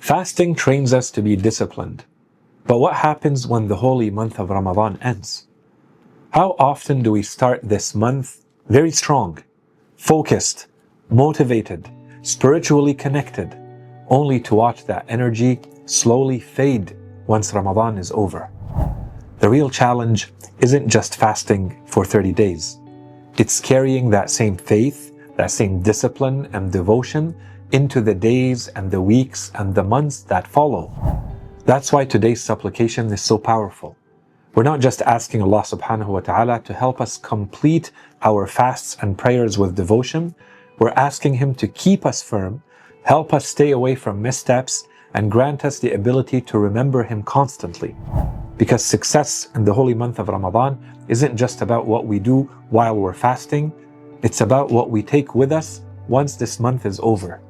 Fasting trains us to be disciplined. But what happens when the holy month of Ramadan ends? How often do we start this month very strong, focused, motivated, spiritually connected, only to watch that energy slowly fade once Ramadan is over? The real challenge isn't just fasting for 30 days. It's carrying that same faith, that same discipline and devotion into the days and the weeks and the months that follow. That's why today's supplication is so powerful. We're not just asking Allah subhanahu wa ta'ala to help us complete our fasts and prayers with devotion. We're asking Him to keep us firm, help us stay away from missteps, and grant us the ability to remember Him constantly. Because success in the holy month of Ramadan isn't just about what we do while we're fasting, it's about what we take with us once this month is over.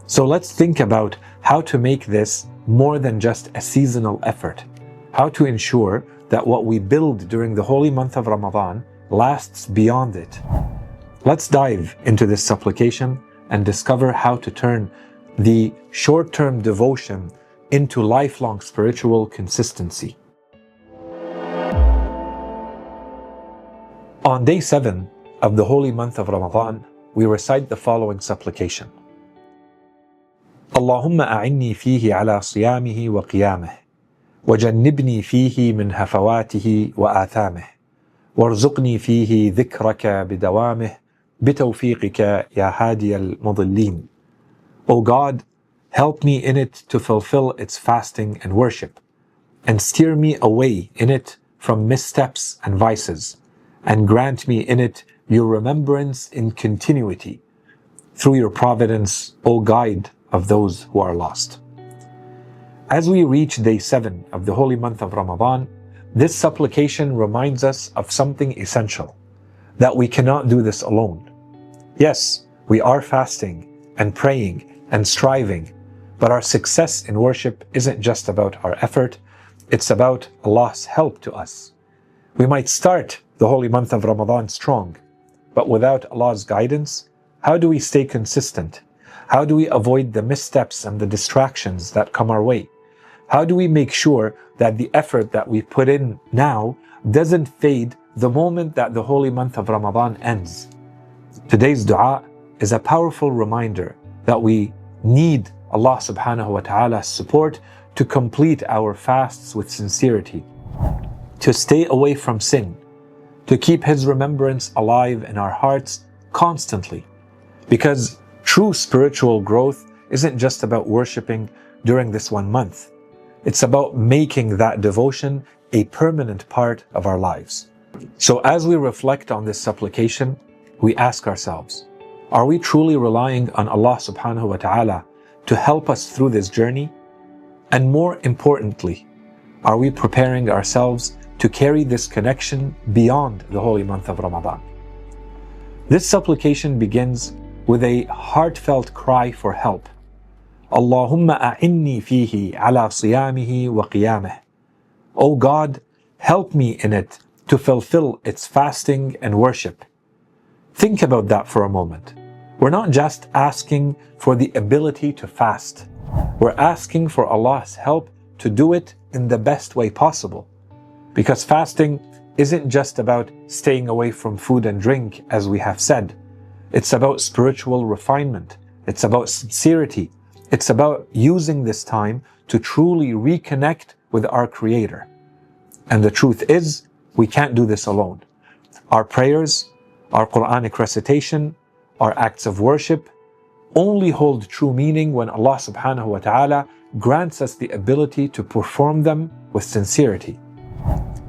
So let's think about how to make this more than just a seasonal effort, how to ensure that what we build during the holy month of Ramadan lasts beyond it. Let's dive into this supplication and discover how to turn the short-term devotion into lifelong spiritual consistency. On day 7 of the holy month of Ramadan, we recite the following supplication. اللهم أعني فيه على صيامه وقيامه وجنبني فيه من هفواته وآثامه وارزقني فيه ذكرك بدوامه بتوفيقك يا هادي المضلين. O God, help me in it to fulfill its fasting and worship, and steer me away in it from missteps and vices, and grant me in it your remembrance in continuity. Through your providence, O guide of those who are lost. As we reach day 7 of the holy month of Ramadan, this supplication reminds us of something essential, that we cannot do this alone. Yes, we are fasting and praying and striving, but our success in worship isn't just about our effort, it's about Allah's help to us. We might start the holy month of Ramadan strong, but without Allah's guidance, how do we stay consistent? How do we avoid the missteps and the distractions that come our way? How do we make sure that the effort that we put in now doesn't fade the moment that the holy month of Ramadan ends? Today's dua is a powerful reminder that we need Allah subhanahu wa ta'ala's support to complete our fasts with sincerity, to stay away from sin, to keep His remembrance alive in our hearts constantly. Because true spiritual growth isn't just about worshipping during this one month. It's about making that devotion a permanent part of our lives. So as we reflect on this supplication, we ask ourselves, are we truly relying on Allah subhanahu wa ta'ala to help us through this journey? And more importantly, are we preparing ourselves to carry this connection beyond the holy month of Ramadan? This supplication begins with a heartfelt cry for help. Allahumma a'inni fihi ala siyamihi wa qiyamih. O God, help me in it to fulfill its fasting and worship. Think about that for a moment. We're not just asking for the ability to fast. We're asking for Allah's help to do it in the best way possible. Because fasting isn't just about staying away from food and drink, as we have said. It's about spiritual refinement. It's about sincerity. It's about using this time to truly reconnect with our Creator. And the truth is, we can't do this alone. Our prayers, our Quranic recitation, our acts of worship only hold true meaning when Allah subhanahu wa ta'ala grants us the ability to perform them with sincerity.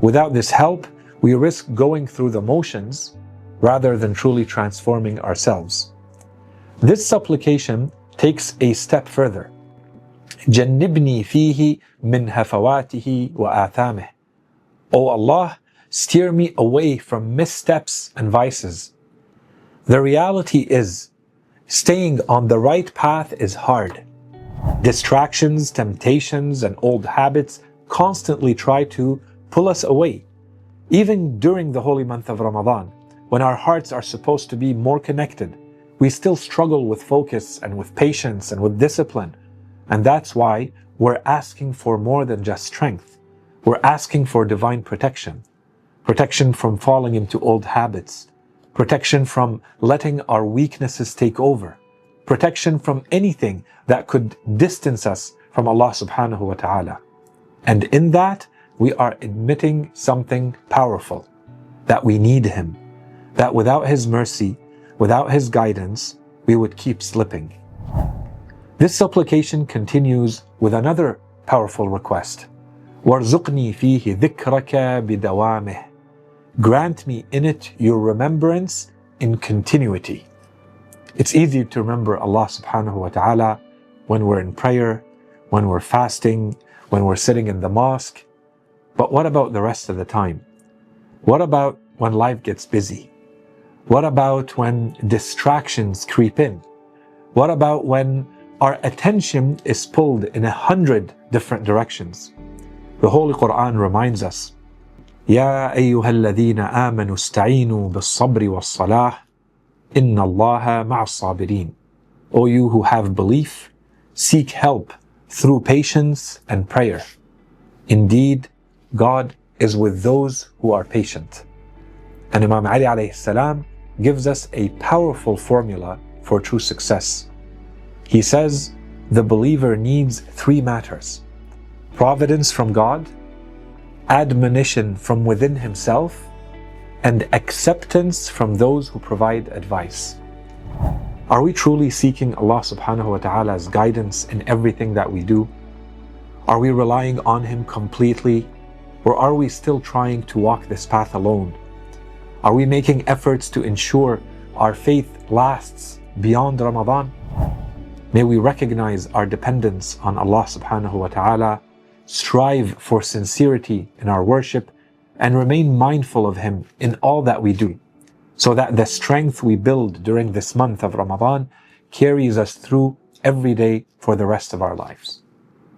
Without this help, we risk going through the motions rather than truly transforming ourselves. This supplication takes a step further. جنبني فيه من هفواته وآثامه. O Allah, steer me away from missteps and vices. The reality is, staying on the right path is hard. Distractions, temptations, and old habits constantly try to pull us away. Even during the holy month of Ramadan, when our hearts are supposed to be more connected, we still struggle with focus and with patience and with discipline. And that's why we're asking for more than just strength. We're asking for divine protection. Protection from falling into old habits. Protection from letting our weaknesses take over. Protection from anything that could distance us from Allah subhanahu wa ta'ala. And in that, we are admitting something powerful, that we need Him, that without His mercy, without His guidance, we would keep slipping. This supplication continues with another powerful request. وَارْزُقْنِي فِيهِ ذِكْرَكَ بِدَوَامِهِ. Grant me in it your remembrance in continuity. It's easy to remember Allah subhanahu wa ta'ala when we're in prayer, when we're fasting, when we're sitting in the mosque. But what about the rest of the time? What about when life gets busy? What about when distractions creep in? What about when our attention is pulled in 100 different directions? The Holy Quran reminds us, يَا أَيُّهَا الَّذِينَ آمَنُوا اسْتَعِينُوا بِالصَّبْرِ وَالصَّلَاةِ إِنَّ اللَّهَ مَعَ الصَّابِرِينَ. O you who have belief, seek help through patience and prayer. Indeed, God is with those who are patient. And Imam Ali alayhi salam gives us a powerful formula for true success. He says the believer needs 3 matters: providence from God, admonition from within himself, and acceptance from those who provide advice. Are we truly seeking Allah subhanahu wa ta'ala's guidance in everything that we do? Are we relying on Him completely? Or are we still trying to walk this path alone? Are we making efforts to ensure our faith lasts beyond Ramadan? May we recognize our dependence on Allah subhanahu wa ta'ala, strive for sincerity in our worship, and remain mindful of Him in all that we do, so that the strength we build during this month of Ramadan carries us through every day for the rest of our lives.